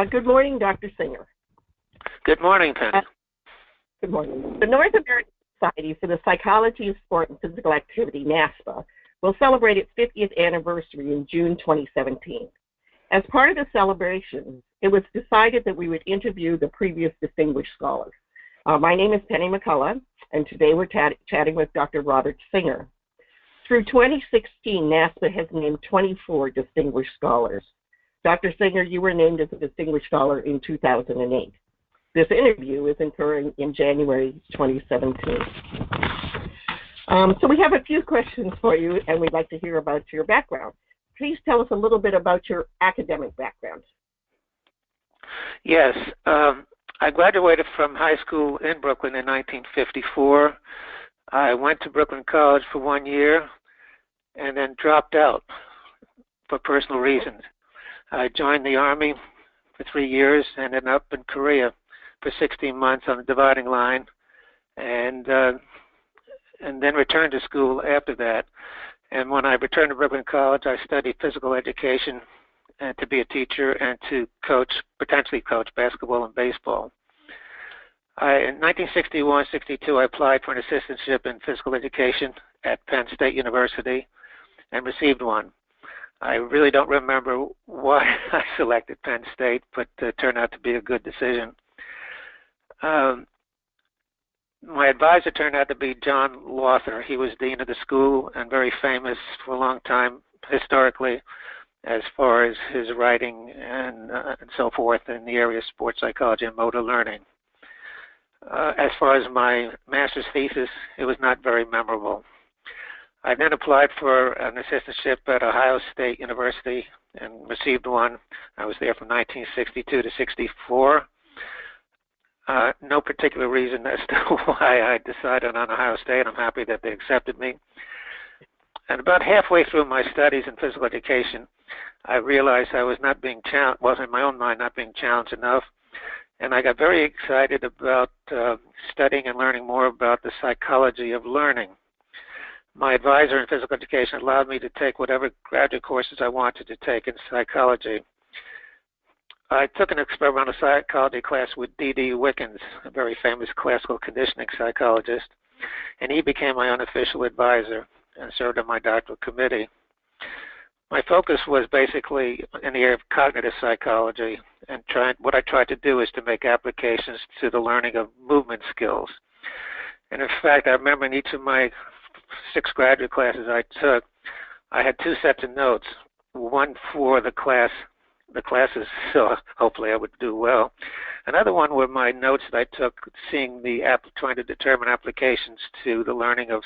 Good morning, Dr. Singer. Good morning, Penny. Good morning. The North American Society for the Psychology of Sport and Physical Activity, NASPSPA, will celebrate its 50th anniversary in June 2017. As part of the celebration, it was decided that we would interview the previous distinguished scholars. My name is Penny McCullough, and today we're chatting with Dr. Robert Singer. Through 2016, NASPSPA has named 24 distinguished scholars. Dr. Singer, you were named as a distinguished scholar in 2008. This interview is occurring in January 2017. So we have a few questions for you, and we'd like to hear about your background. Please tell us a little bit about your academic background. Yes, I graduated from high school in Brooklyn in 1954. I went to Brooklyn College for 1 year and then dropped out for personal reasons. I joined the Army for 3 years and ended up in Korea for 16 months on the dividing line, and then returned to school after that. And when I returned to Brooklyn College, I studied physical education and to be a teacher and to potentially coach basketball and baseball. In 1961-62, I applied for an assistantship in physical education at Penn State University and received one. I really don't remember why I selected Penn State, but it turned out to be a good decision. My advisor turned out to be John Lawther. He was dean of the school and very famous for a long time historically as far as his writing and so forth in the area of sports psychology and motor learning. As far as my master's thesis, it was not very memorable. I then applied for an assistantship at Ohio State University and received one. I was there from 1962 to 64. No particular reason as to why I decided on Ohio State. I'm happy that they accepted me. And about halfway through my studies in physical education, I realized I was not being challenged, was in my own mind not being challenged enough. And I got very excited about studying and learning more about the psychology of learning. My advisor in physical education allowed me to take whatever graduate courses I wanted to take in psychology. I took an experimental psychology class with D.D. Wickens, a very famous classical conditioning psychologist, and he became my unofficial advisor and served on my doctoral committee. My focus was basically in the area of cognitive psychology, and what I tried to do is to make applications to the learning of movement skills. And in fact, I remember in each of my 6 graduate classes I took, I had 2 sets of notes, one for the classes, so hopefully I would do well. Another one were my notes that I took trying to determine applications to the learning of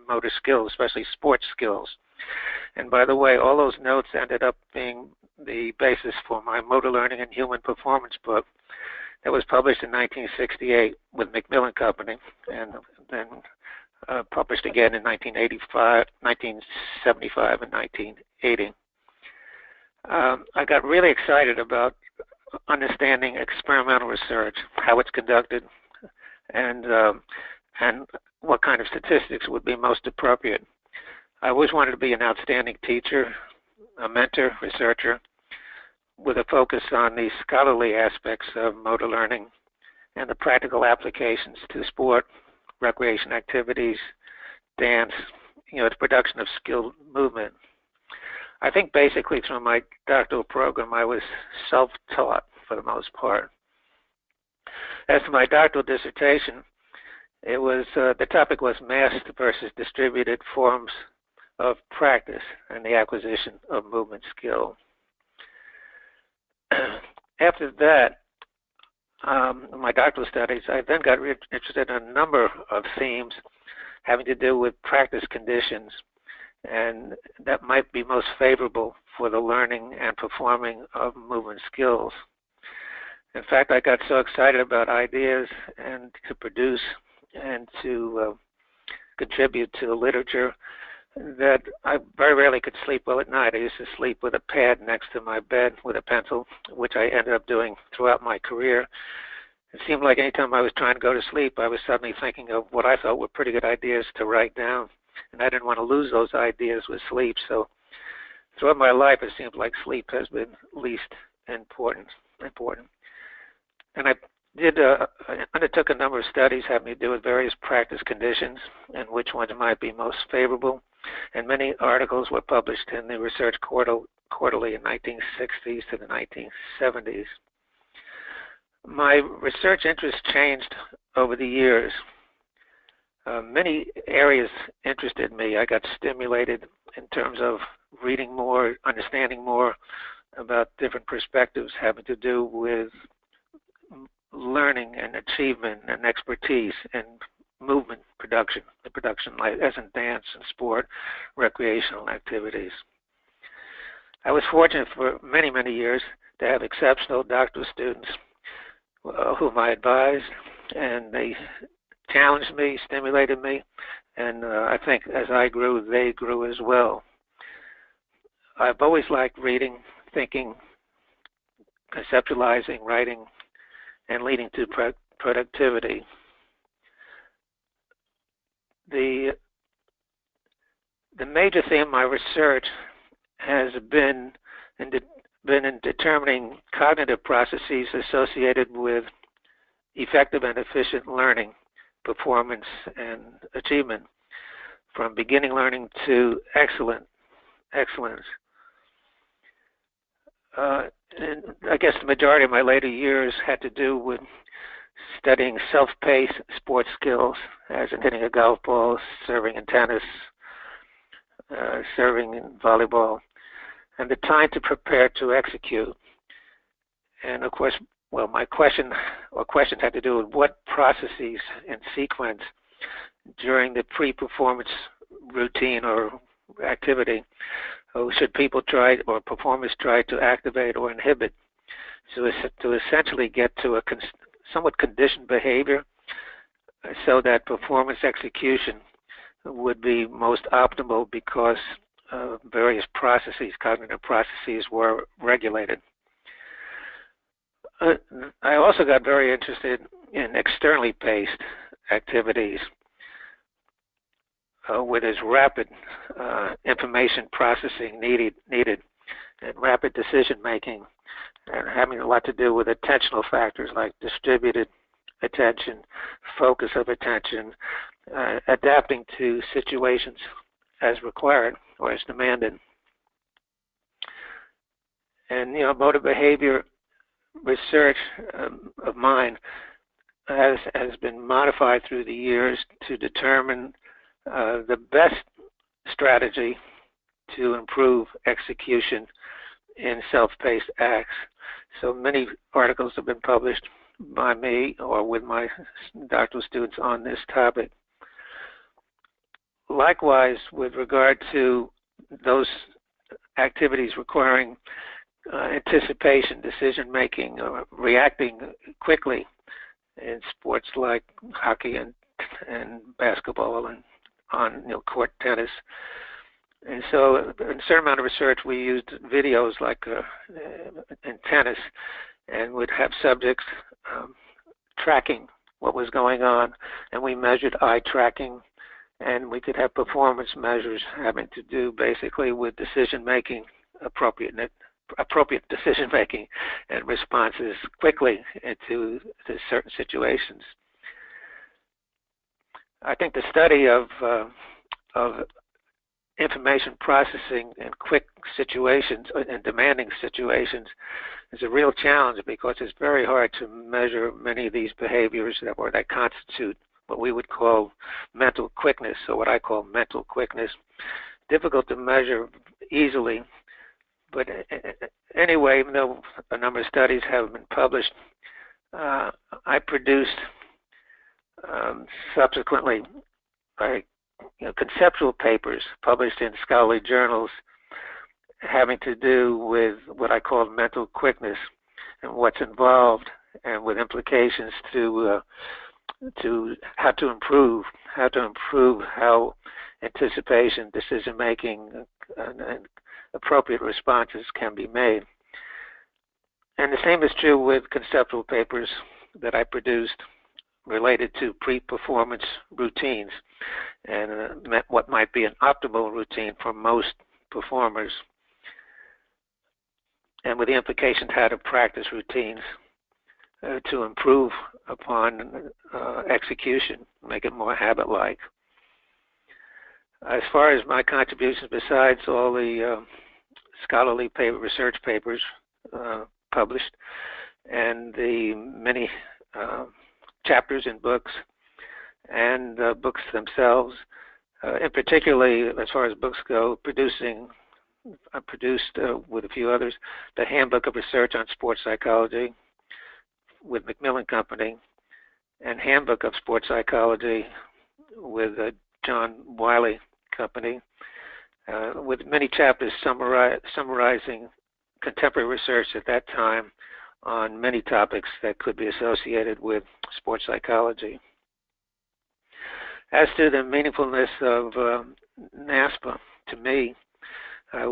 motor skills, especially sports skills. And by the way, all those notes ended up being the basis for my motor learning and human performance book that was published in 1968 with Macmillan Company, and then published again in 1975 and 1980. I got really excited about understanding experimental research, how it's conducted, and what kind of statistics would be most appropriate. I always wanted to be an outstanding teacher, a mentor, researcher, with a focus on the scholarly aspects of motor learning and the practical applications to sport, recreation activities, dance, the production of skilled movement. I think basically through my doctoral program, I was self-taught for the most part. As to my doctoral dissertation, it was the topic was massed versus distributed forms of practice and the acquisition of movement skill. After that, my doctoral studies, I then got interested in a number of themes having to do with practice conditions, and that might be most favorable for the learning and performing of movement skills. In fact, I got so excited about ideas and to produce and to contribute to the literature that I very rarely could sleep well at night. I used to sleep with a pad next to my bed with a pencil, which I ended up doing throughout my career. It seemed like any time I was trying to go to sleep, I was suddenly thinking of what I thought were pretty good ideas to write down. And I didn't want to lose those ideas with sleep. So throughout my life, it seems like sleep has been least important. important. And I undertook a number of studies having to do with various practice conditions and which ones might be most favorable. And many articles were published in the Research Quarterly in 1960s to the 1970s. My research interests changed over the years. Many areas interested me. I got stimulated in terms of reading more, understanding more about different perspectives having to do with learning and achievement and expertise in movement production, the production as in dance and sport, recreational activities. I was fortunate for many, many years to have exceptional doctoral students whom I advised, and they challenged me, stimulated me, and I think as I grew, they grew as well. I've always liked reading, thinking, conceptualizing, writing, and leading to productivity. The major theme of my research has been in determining cognitive processes associated with effective and efficient learning, performance, and achievement, from beginning learning to excellence. And I guess the majority of my later years had to do with studying self-paced sports skills, as in hitting a golf ball, serving in tennis, serving in volleyball, and the time to prepare to execute. And of course, well, my questions had to do with what processes in sequence during the pre-performance routine or activity should people try or performers try to activate or inhibit to essentially get to a somewhat conditioned behavior so that performance execution would be most optimal because various processes, cognitive processes, were regulated. I also got very interested in externally paced activities where there's rapid information processing needed and rapid decision making, and having a lot to do with attentional factors like distributed attention, focus of attention, adapting to situations as required or as demanded. And motor behavior research of mine has been modified through the years to determine the best strategy to improve execution in self-paced acts. So many articles have been published by me or with my doctoral students on this topic. Likewise, with regard to those activities requiring anticipation, decision-making, or reacting quickly in sports like hockey and basketball and on court tennis. And so in a certain amount of research, we used videos like in tennis and would have subjects tracking what was going on, and we measured eye tracking, and we could have performance measures having to do basically with decision-making, appropriate decision-making and responses quickly to certain situations. I think the study of information processing in quick situations and demanding situations is a real challenge because it's very hard to measure many of these behaviors that constitute what we would call mental quickness, or what I call mental quickness. Difficult to measure easily, but anyway, even though a number of studies have been published, I produced subsequently conceptual papers published in scholarly journals having to do with what I call mental quickness and what's involved, and with implications to how to improve how anticipation, decision making, and appropriate responses can be made. And the same is true with conceptual papers that I produced related to pre-performance routines and what might be an optimal routine for most performers. and with the implications how to practice routines to improve upon execution, make it more habit-like. As far as my contributions, besides all the scholarly research papers published and the many chapters in books and books themselves, in particularly as far as books go, I produced with a few others the Handbook of Research on Sports Psychology with Macmillan Company, and Handbook of Sports Psychology with John Wiley Company, with many chapters summarizing contemporary research at that time on many topics that could be associated with sports psychology. As to the meaningfulness of NASPA, to me, I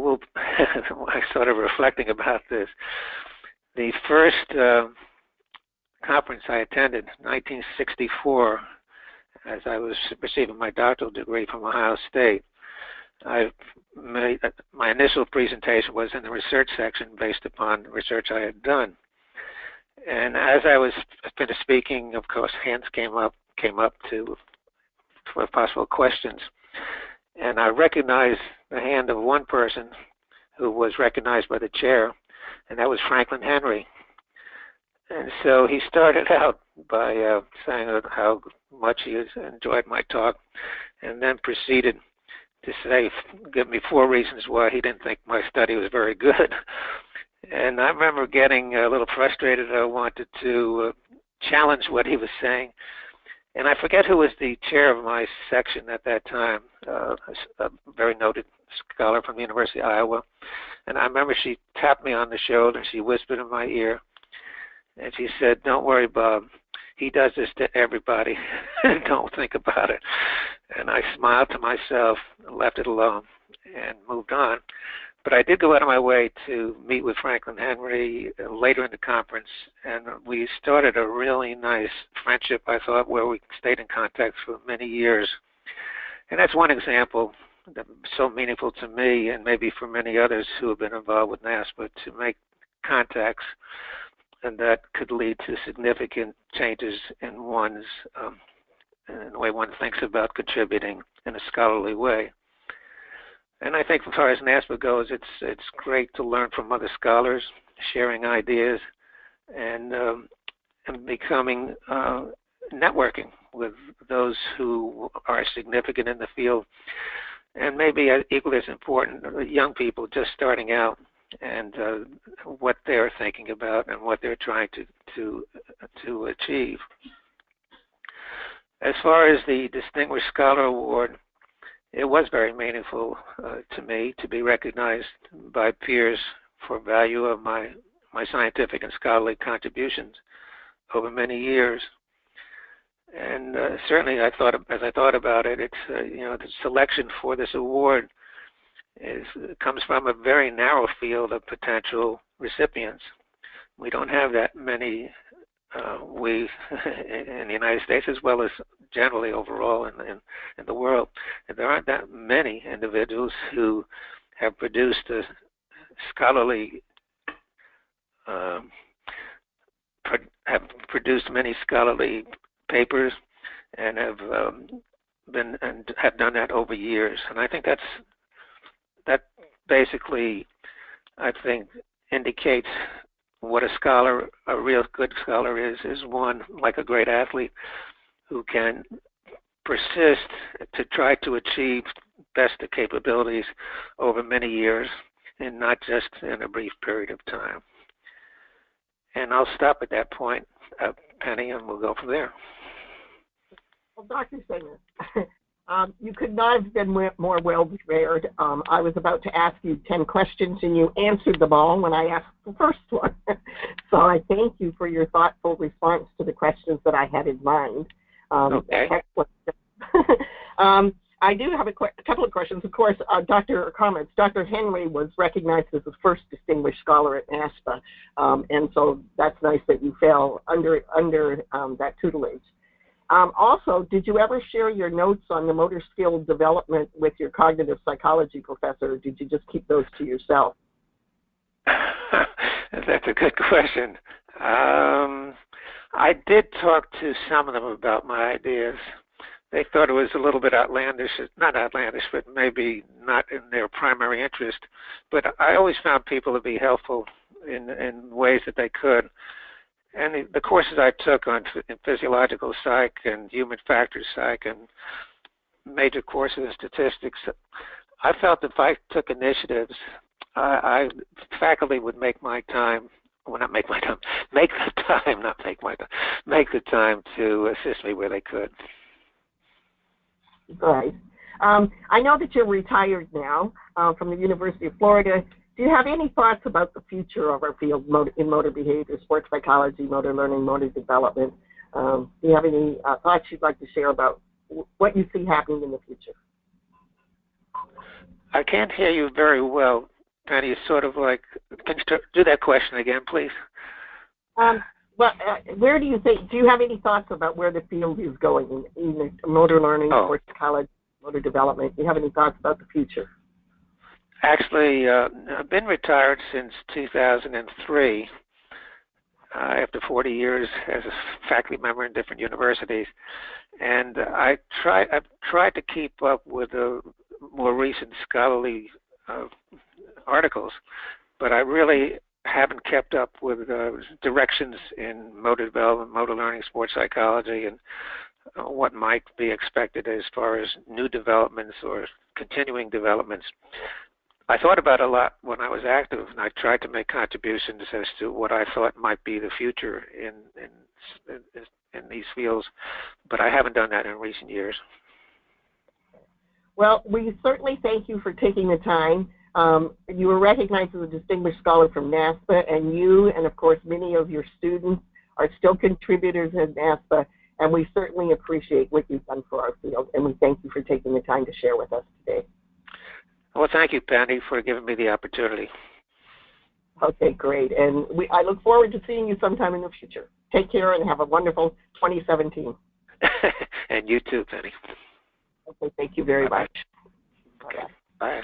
sort of reflecting about this. The first conference I attended, 1964, as I was receiving my doctoral degree from Ohio State, my initial presentation was in the research section based upon research I had done. And as I was finished speaking, of course, hands came up for possible questions. And I recognized the hand of one person who was recognized by the chair, and that was Franklin Henry. And so he started out by saying how much he enjoyed my talk, and then proceeded to give me 4 reasons why he didn't think my study was very good. And I remember getting a little frustrated. I wanted to challenge what he was saying. And I forget who was the chair of my section at that time, a very noted scholar from the University of Iowa. And I remember she tapped me on the shoulder, she whispered in my ear, and she said, "Don't worry, Bob. He does this to everybody. Don't think about it." And I smiled to myself, left it alone, and moved on. But I did go out of my way to meet with Franklin Henry later in the conference, and we started a really nice friendship, I thought, where we stayed in contact for many years. And that's one example that's so meaningful to me, and maybe for many others who have been involved with NASPA, to make contacts, and that could lead to significant changes in in the way one thinks about contributing in a scholarly way. And I think as far as NASPA goes, it's great to learn from other scholars, sharing ideas, and becoming networking with those who are significant in the field, and maybe equally as important, young people just starting out, and what they're thinking about and what they're trying to achieve. As far as the Distinguished Scholar Award, it was very meaningful to me to be recognized by peers for value of my scientific and scholarly contributions over many years. And certainly, as I thought about it, it's the selection for this award comes from a very narrow field of potential recipients. We don't have that many. We in the United States, as well as generally overall in the world, and there aren't that many individuals who have produced a scholarly have produced many scholarly papers and have done that over years. And I think that basically, I think, indicates what a real good scholar is one like a great athlete who can persist to try to achieve best of capabilities over many years and not just in a brief period of time. And I'll stop at that point, Penny, and we'll go from there. Well, Dr. Singer, you could not have been more well prepared. I was about to ask you 10 questions, and you answered them all when I asked the first one. So I thank you for your thoughtful response to the questions that I had in mind. Okay. I do have a couple of questions. Of course, comments. Dr. Henry was recognized as the first distinguished scholar at NASPA, and so that's nice that you fell under that tutelage. Also, did you ever share your notes on the motor skill development with your cognitive psychology professor, or did you just keep those to yourself? That's a good question. I did talk to some of them about my ideas. They thought it was a little bit outlandish, not outlandish, but maybe not in their primary interest. But I always found people to be helpful in ways that they could. And the courses I took on physiological psych and human factors psych and major courses in statistics, I felt if I took initiatives, faculty would make my time, well, not make my time, make the time, not make my time, make the time to assist me where they could. Right. I know that you're retired now from the University of Florida. Do you have any thoughts about the future of our field in motor behavior, sports psychology, motor learning, motor development? Do you have any thoughts you'd like to share about what you see happening in the future? I can't hear you very well, Penny. It's sort of like, can you do that question again, please? Where do you have any thoughts about where the field is going in motor learning, sports psychology, motor development? Do you have any thoughts about the future? Actually, I've been retired since 2003, after 40 years as a faculty member in different universities. And I've tried to keep up with the more recent scholarly articles, but I really haven't kept up with directions in motor development, motor learning, sports psychology, and what might be expected as far as new developments or continuing developments. I thought about it a lot when I was active, and I tried to make contributions as to what I thought might be the future in these fields, but I haven't done that in recent years. Well, we certainly thank you for taking the time. You were recognized as a Distinguished Scholar from NASPA, and you and, of course, many of your students are still contributors at NASPA, and we certainly appreciate what you've done for our field, and we thank you for taking the time to share with us today. Well, thank you, Penny, for giving me the opportunity. Okay, great. And I look forward to seeing you sometime in the future. Take care and have a wonderful 2017. And you too, Penny. Okay, thank you very much. Okay. Bye.